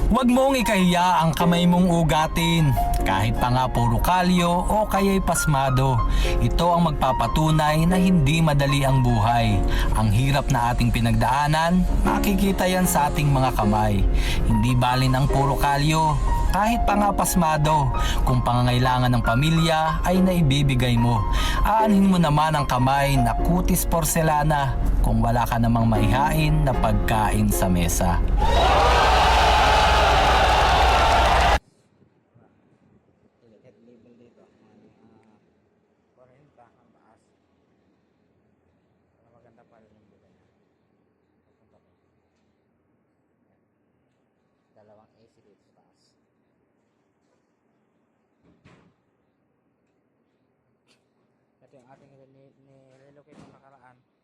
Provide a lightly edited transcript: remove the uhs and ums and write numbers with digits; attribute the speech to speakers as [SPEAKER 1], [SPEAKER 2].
[SPEAKER 1] Huwag mong ikahiya ang kamay mong ugatin, kahit pa nga puro kalyo o kaya'y pasmado. Ito ang magpapatunay na hindi madali ang buhay. Ang hirap na ating pinagdaanan, makikita yan sa ating mga kamay. Hindi balin ang puro kalyo, kahit pa nga pasmado. Kung pangangailangan ng pamilya ay naibibigay mo. Aanhin mo naman ang kamay na kutis porselana kung wala ka namang maihain na pagkain sa mesa.
[SPEAKER 2] Head level dito, mga 40 ang taas. Para maganda pa rin yung buka niya. Papunta po. Yan. Dalawang AC dito sa taas. Ito yung ating nilelocate ng nakaraan.